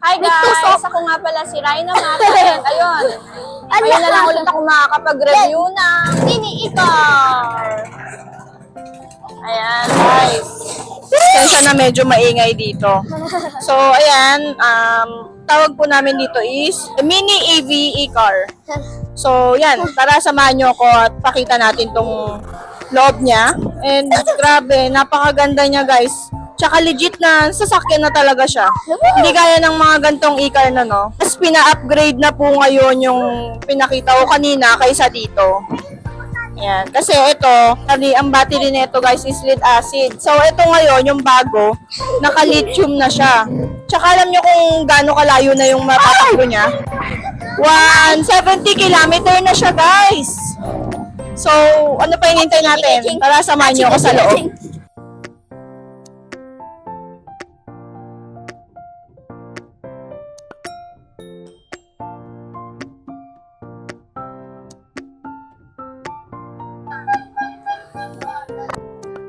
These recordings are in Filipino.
Hi guys! Ako nga pala si Raina Mata. Ayun. Ayun na lang ulit ako makakapag-review ng mini e-car. Ayan guys. Kaya na medyo maingay dito. So ayan, tawag po namin dito is mini EV e-car. So yan, tara samahan nyo ako at pakita natin tong loob niya. And grabe, napakaganda niya guys. Tsaka legit na sasakyan na talaga siya. Hindi gaya ng mga gantong e-car na no. Mas pina-upgrade na po ngayon yung pinakita ko kanina kaysa dito. Yan. Kasi ito, ang battery nito guys is lead acid. So ito ngayon, yung bago, naka-lithium na siya. Tsaka alam nyo kung gaano kalayo na yung mapatakbo niya? 170 kilometer na siya guys. So, ano pa hinihintay natin? Tara, samahan nyo ako sa loob.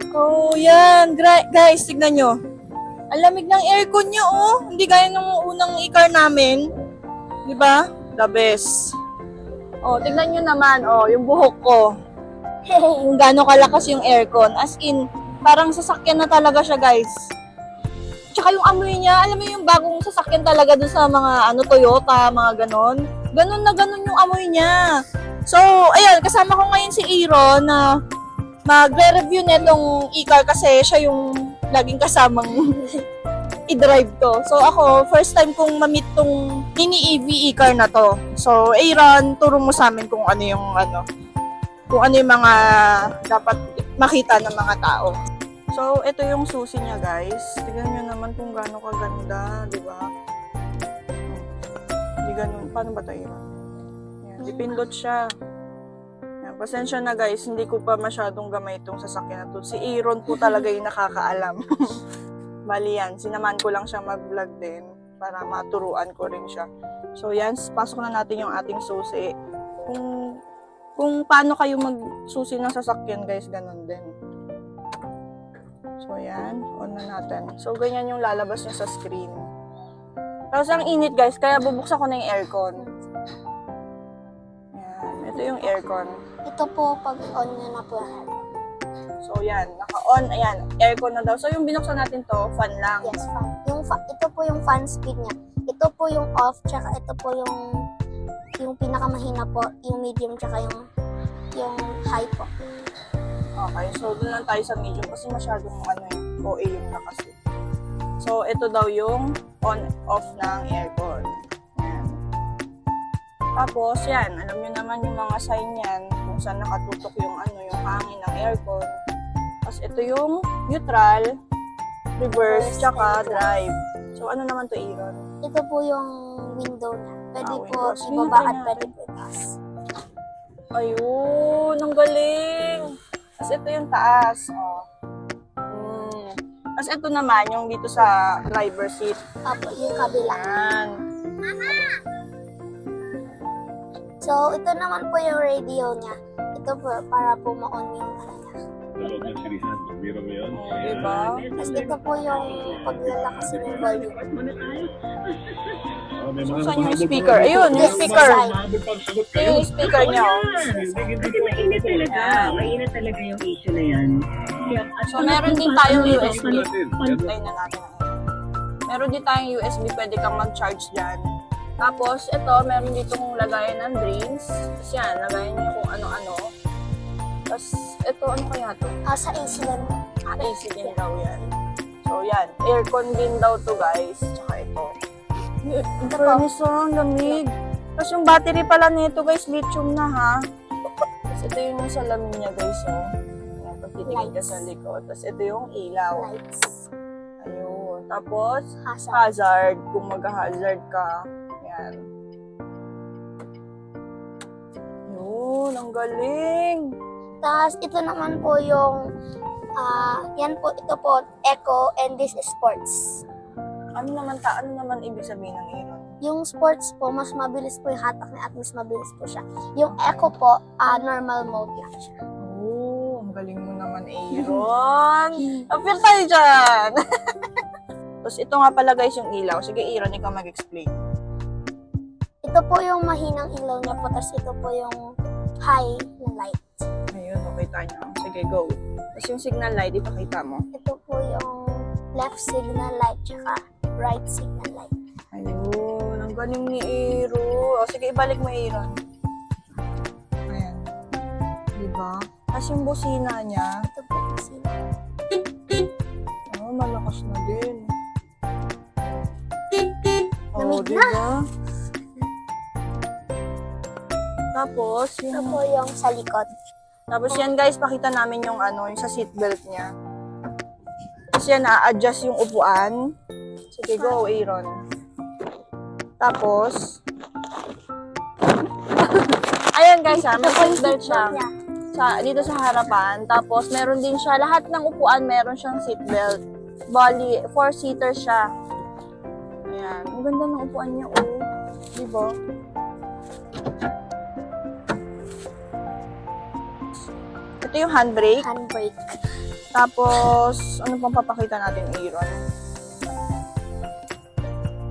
So, yan. Guys, tignan nyo. Ang lamig ng aircon nyo, oh. Hindi gaya ng unang e-car namin. Diba? The best. Oh, tignan nyo naman, oh, yung buhok ko. Kung gaano kalakas yung aircon. As in, parang sasakyan na talaga siya, guys. Tsaka yung amoy niya, alam mo yung bagong sasakyan talaga dun sa mga Toyota, mga ganon. Ganon na ganon yung amoy niya. So, ayun, kasama ko ngayon si Aaron na magre-review netong e-car kasi siya yung laging kasamang i-drive to. So ako, first time kong ma-meet tong mini EV e-car na to. So Aaron, turo mo sa amin kung ano yung mga dapat makita ng mga tao. So ito yung susi niya guys. Tignan nyo naman kung gaano kaganda, di ba? Di ganun. Paano ba ito, Aaron? Yan, dipindot siya. Pasensya na guys, hindi ko pa masyadong gamay itong sasakyan na to. Si Aaron po talaga yung nakakaalam. Bali yan, sinaman ko lang siya mag-vlog din para maturuan ko rin siya. So yan, pasok na natin yung ating susi. Kung paano kayo magsusi ng sasakyan guys, ganun din. So yan, on na natin. So ganyan yung lalabas niya sa screen. Tapos ang init guys, kaya bubuksan ko na yung aircon. Yan, ito yung aircon. Ito po, pag-on nyo na po yan. So, yan. Naka-on. Ayan. Aircon na daw. So, yung binuksan natin to, fan lang. Yes, fan. Ito po yung fan speed niya. Ito po yung off, tsaka ito po yung pinakamahina po, yung medium, tsaka yung high po. Okay. So, doon lang tayo sa medium kasi masyadong OA yung nakasip. So, ito daw yung on-off ng aircon. Ayan. Tapos, yan. Alam nyo naman yung mga sign yan kung saan nakatutok yung yung hangin ng aircon. Tapos ito yung neutral, reverse, tsaka drive. So ano naman to, Aaron? Ito po yung window niya. Pwede po windows. ibaba at pwede po itaas. Ayun, ang galing! Tapos ito yung taas. Oh. Tapos ito naman yung dito sa driver seat. Apo, yung kabila. Yan. So, ito naman po yung radio niya. Ito po, para po ma-on yung niya. Diba? Tapos ito po yung paglalakasin ng volume. So, saan yung speaker? Ayun, yung speaker. Ito yung speaker niya. Mainit talaga. Mainit talaga yung issue na yan. So, meron din tayong USB. Tayo na natin. Meron din tayong USB. Pwede kang mag-charge dyan. Tapos, ito, meron ditong lagayan ng drinks. Tapos yan, lagayan niyo kung ano-ano. Tapos, ito, ano kaya to? Sa AC lang. AC din daw yan. So, yan. Aircon din daw to, guys. Tsaka ito. Ang furnace, ang lamig. Tapos, yung battery pala nito, guys, lithium na, ha? Tapos, ito yung salamin niya, guys, oh. Yan, pag titingin ka sa likod. Tapos, ito yung ilaw. Lights. Ayun. Tapos, Hazard. hazard. Kung mag-hazard ka. Yan. Yun, ang galing. Tapos, ito naman po yung, ito po, Eco, and this is Sports. Ano naman ibig sabihin ng Aaron? Yung Sports po, mas mabilis po yung hatak niya at mas mabilis po siya. Yung Eco po, normal mode lang siya. Oh, ang galing mo naman, Aaron. Appear tayo dyan. Tapos ito nga pala guys yung ilaw. Sige, Aaron, ikaw mag-explain. Ito po yung mahinang ilaw niya po, tapos ito po yung high na light. Ayun, nakita niyo. Sige, go. Tapos yung signal light, ipakita mo. Ito po yung left signal light, tsaka right signal light. Ayun, ang galing ni Aaron. O, sige, ibalik mo, Aaron. Ayan. Diba? Tapos yung busina niya, Ito po yung signal. oh, malakas na din. Oh, Lamig na. diba? Tapos, Ito yung po yung sa likod. Tapos yan guys, pakita namin yung ano, yung sa seatbelt niya. Tapos yan, a-adjust yung upuan. Sige, go, Aaron. Tapos, ayan guys ha, may seatbelt siya. niya. Dito sa harapan. Tapos, meron din siya, lahat ng upuan meron siyang seatbelt. Bali, 4-seater siya. Ayan, ang ganda ng upuan niya, oh. Diba? Ito yung handbrake. Handbrake. Tapos, ano pang papakita natin, Aaron?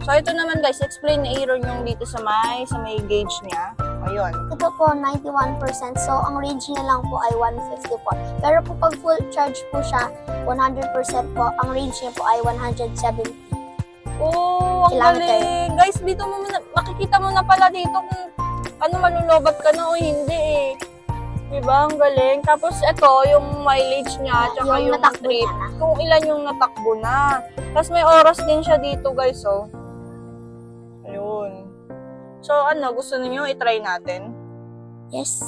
So, ito naman guys, explain ni Aaron yung dito sa may gauge niya. Ayun. Ito po, 91%. So, ang range niya lang po ay 154. Pero po pag full charge po siya, 100% po, ang range niya po ay 170. Oh, ang Kilometer. galing. Guys, dito mo makikita mo na pala dito kung ano malulobat ka na o hindi eh. Diba? Ang galing. Tapos ito, yung mileage niya, tsaka yung natakbo trip. niya na. Kung ilan yung natakbo na. Tapos may oras din siya dito, guys, oh. Ayun. So, ano, gusto niyo i-try natin? Yes.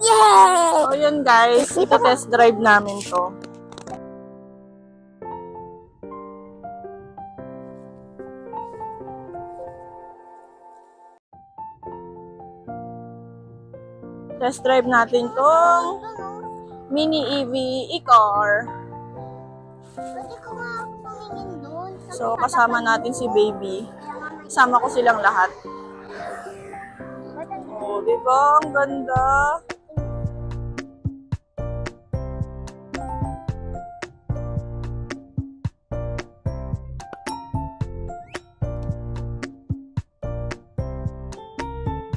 Yay! So, yun guys, ito-test drive namin to. Test drive natin tong mini EV e-car. Pwede ko nga tumingin doon. So, kasama natin si baby. Kasama ko silang lahat. Oh, di ba? Ang ganda.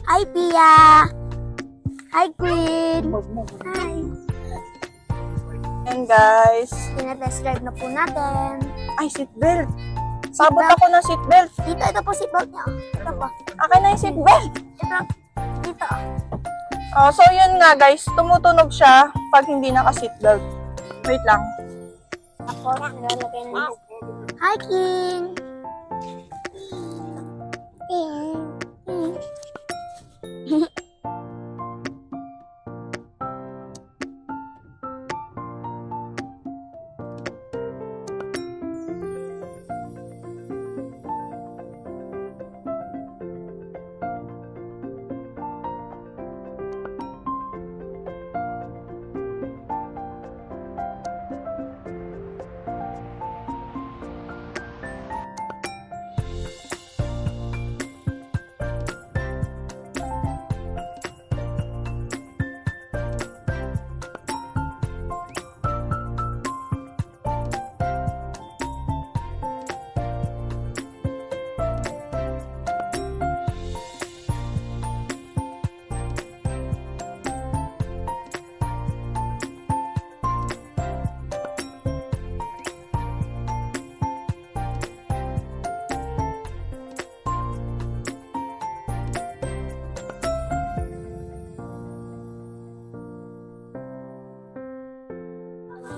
Hi, Pia! Hi, Queen! Hi! Yan guys. Tinatest drive na po natin. Ay, seatbelt. Sabot ako ng seatbelt. Ito po seatbelt niya. Ito po. Akin na yung seatbelt. Ito. Dito. Oh, so yun nga guys, tumutunog siya pag hindi naka-seatbelt. Wait lang. Ako, nagalagay na dito. Hi, King! King! King!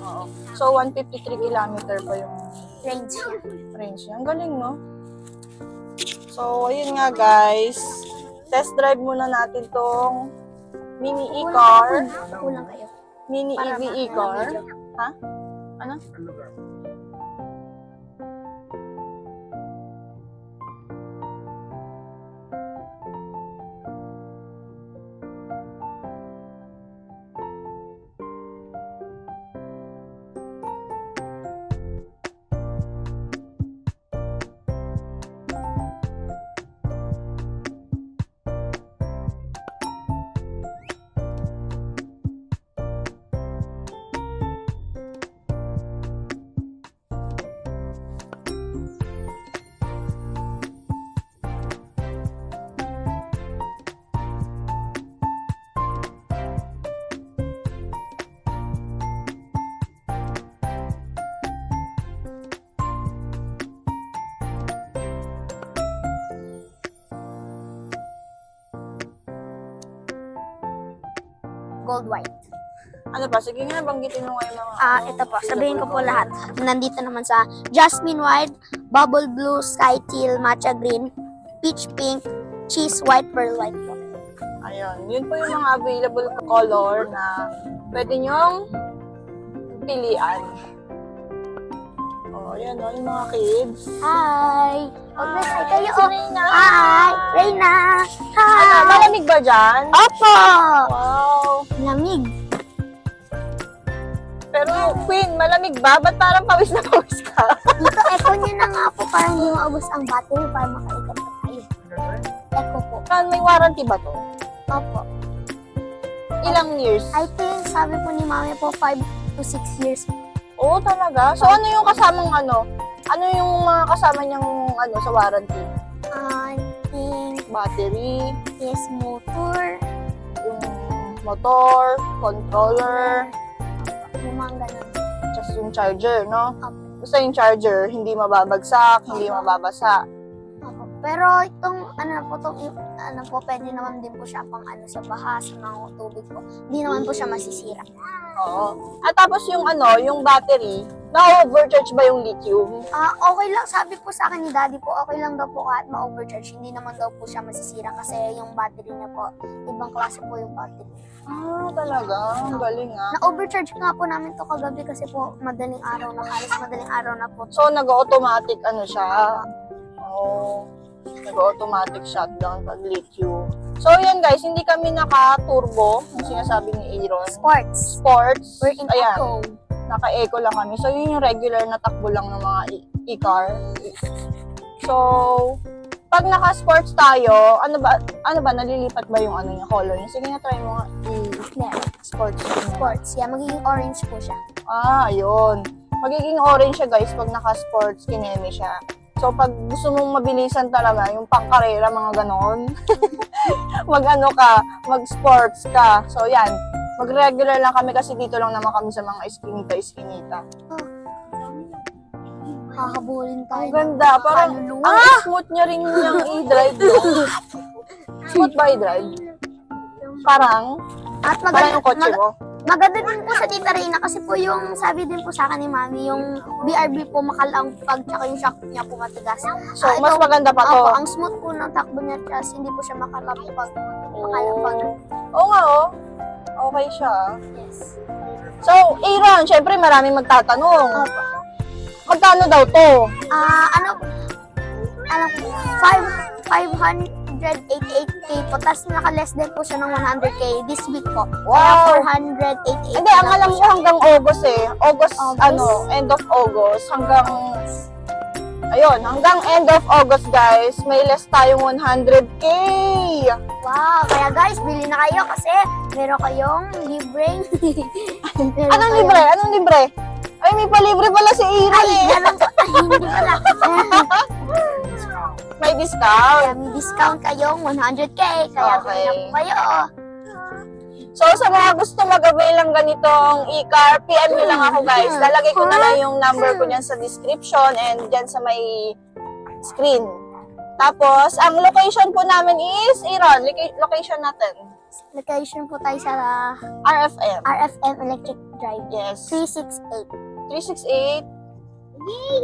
Oo. So, 153 kilometer pa yung Range niya. range niya. Ang galing, no? So, ayun nga guys. Test drive muna natin tong mini e-car. Kulang kayo. Mini EV e-car. Ha? Ano? gold white. Ano ba? Sige nga, banggitin mo nga yung mga... Ito po, sabihin ko po lahat. Nandito naman sa jasmine white, bubble blue, sky teal, matcha green, peach pink, cheese white, pearl white po. Ayun. Yun po yung mga available color na pwede nyong pilian. Oh, yan o, yung mga kids. Hi! Hi kayo. Si Reyna. Hi! Reyna! Hi! Ano, malamig ba dyan? Opo! Wow! Lamig. Pero Queen, malamig ba? Ba't parang pawis na pawis ka? Dito, echo niya na nga po para hindi maubos ang battery para makaikot pa tayo. Echo po. May warranty ba to? Opo. Ilang years? I think, sabi po ni Mami po, 5 to 6 years. Oo, talaga? So, ano yung kasamang ano? Ano yung mga kasama niyang ano sa warranty? I think, Battery, yes, motor, yung motor, controller, yung mga ganun. just yung charger, no? Opo. Basta yung charger, hindi mababagsak, hindi mababasa. Opo. Pero itong, ano po, pwede naman din po siya pang ano sa baha, sa mga tubig po. Hindi naman po siya masisira. Oo. At tapos yung ano, yung battery, na-overcharge ba yung lithium? Okay lang, sabi po sa akin ni Daddy po, okay lang daw po kahit ma-overcharge. Hindi naman daw po siya masisira kasi yung battery niya po, ibang klase po yung battery. Talaga? Ang galing ah. Na-overcharge nga po namin to kagabi kasi po madaling araw na, halos madaling araw na po. So, nag-automatic ano siya? Oo. Nag-automatic shutdown pag lithium. So, yan guys, hindi kami naka-turbo, yung sinasabi ni Aaron. Sports. Sports. We're in Ayan. echo. Naka-eco lang kami. So, yun yung regular na takbo lang ng mga e-car. So, pag naka-sports tayo, ano ba, nalilipat ba yung ano niya, color niya? Sige na, try mo nga. Yeah. Sports. Sports. Yeah, magiging orange po siya. Ayun. Magiging orange siya, guys, pag naka-sports, kineme siya. So, pag gusto mong mabilisan talaga, yung pangkarera, mga ganon, mag-ano ka, mag-sports ka. So, yan. Mag-regular lang kami kasi dito lang naman kami sa mga iskinita-iskinita. Hahabulin tayo. Ang ganda. Parang, ang smooth niya rin yung i-drive. No? Smooth ba i-drive? Parang, At parang yung kotse mo. maganda din po sa Tita Reyna kasi po yung sabi din po sa akin ni Mami, yung BRB po makalang pag tsaka yung shock niya po matigas. So, mas maganda pa to. Ang smooth po ng takbo niya kasi hindi po siya makalapag. Makalapag. Oo nga, oh. Okay siya. Yes. So, Aaron, syempre maraming magtatanong. Opo. Magkano daw to? Alam ko, 588k po, tapos naka-less din po siya ng 100k this week po. Wow! Kaya 488. Hindi, ang alam ko hanggang August eh. August, August? end of August, hanggang, ayun, hanggang end of August, guys, may less tayong 100k. Wow! Kaya guys, bili na kayo kasi meron kayong libreng. Anong libre? Anong libre? Ay, may palibre pala si Aaron eh. Ganun po. Ay, hindi pala. May discount. Kaya may discount kayong 100k. Kaya Okay. bili na po kayo. So, sa mga gusto mag-avail ng ganitong e-car, PM nyo lang ako, guys. Lalagay ko na lang yung number ko dyan sa description and dyan sa may screen. Tapos, ang location po namin is, Aaron, location natin. Location po tayo sa RFM. RFM Electric Drive. Yes. 368 368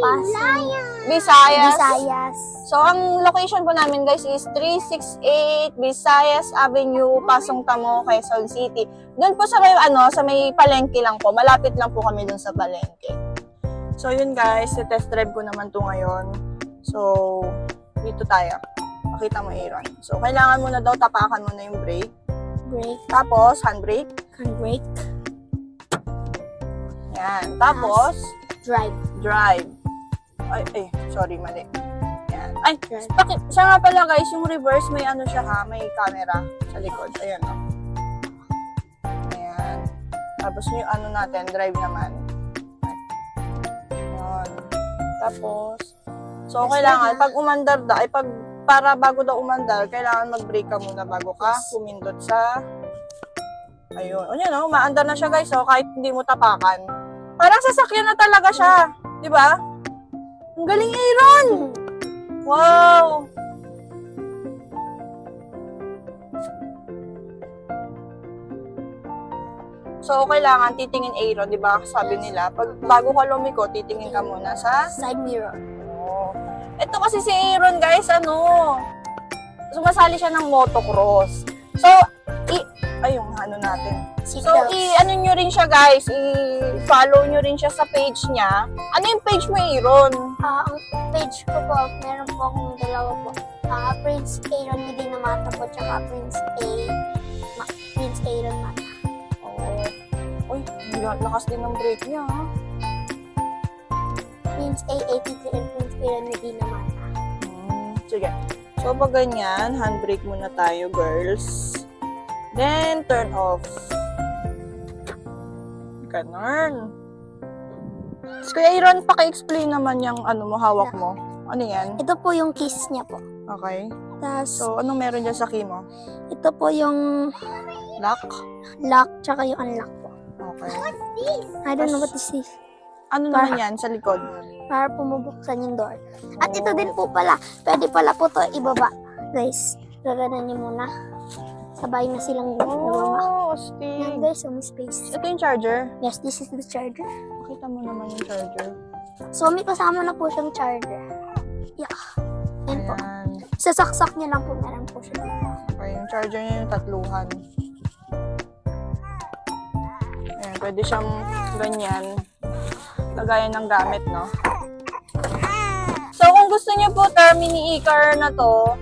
Pasay. Visayas. Visayas. So, ang location po namin, guys, is 368 Visayas Avenue, Pasong Tamo, Quezon City. Doon po sa may, sa may palengke lang po. Malapit lang po kami doon sa palengke. So, yun guys, test drive ko naman to ngayon. So, dito tayo. Pakita mo, Aaron. So, kailangan mo na daw tapakan mo na yung brake. Brake. Tapos, handbrake. Handbrake. Yan. Tapos, Drive. drive. Ay, sorry, mali. Yan. Ay, Drive. siya nga pala guys, yung reverse, may ano siya ha, may camera sa likod. Ayan, oh. Ayan. Tapos yung ano natin, drive naman. Ayan. Tapos, so kailangan, pag umandar para bago daw umandar, kailangan mag-brake ka muna bago ka pumindot sa, ayun. O yan, umaandar na siya guys, kahit hindi mo tapakan. Parang sasakyan na talaga siya. Di ba? Ang galing, Aaron! Wow! So, kailangan titingin Aaron, di ba? Sabi nila, bago ka lumiko, titingin ka muna sa... Side mirror. Oh. Ito kasi si Aaron, guys, sumasali siya ng motocross. So, yung natin. So, ano nyo rin siya, guys, i-follow nyo rin siya sa page niya. Ano yung page mo, Aaron? Ang page ko po, meron po akong dalawa po. Prince Aaron Medina Mata po, tsaka Prince Aaron Mata. Oh. Uy, lakas din ng break niya, ha? Prince A83 and Prince Aaron Medina Mata. Sige. So, pag ganyan, handbrake muna tayo, girls. Then, turn off. Ganun. So, Kuya Aaron, paki-explain naman yung hawak mo. Ano yan? Ito po yung keys niya po. Okay. Tapos, So, anong meron dyan sa key mo? ito po yung Lock? lock, tsaka yung unlock po. Okay. I don't know what this is. Ano naman yan sa likod? Para pumubuksan yung door. At ito din po pala, pwede pala po to ibaba. Guys, gaganan niyo muna. Sabay na silang bumaba. Oh, Yan astig. guys, so may space. Ito yung charger. Yes, this is the charger. Pakita mo naman yung charger. So may kasama na po siyang charger. Yeah. Yan po. Ayan. Sa saksak niya lang po, meron po siya dito. Okay, yung charger niya yung tatluhan. Ayan, pwede siyang ganyan. Lagayan ng gamit, no? So, kung gusto niyo po mini e-car na to,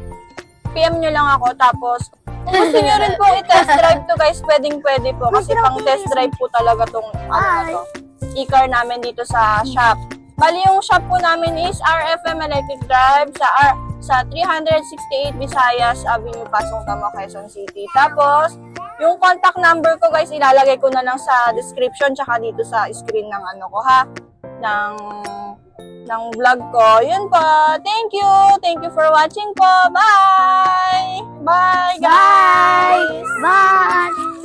PM nyo lang ako. Tapos, kung gusto niyo rin po i-test drive to, guys, pwedeng-pwede po. Kasi pang test drive po talaga tong e-car namin dito sa shop. Bali, yung shop po namin is RFM Electric Drive sa 368 Visayas Avenue, Pasong Tamo, Quezon City. Tapos, yung contact number ko, guys, ilalagay ko na lang sa description tsaka dito sa screen ng ng vlog ko. Yun po. Thank you. Thank you for watching po. Bye! Bye, guys! Bye!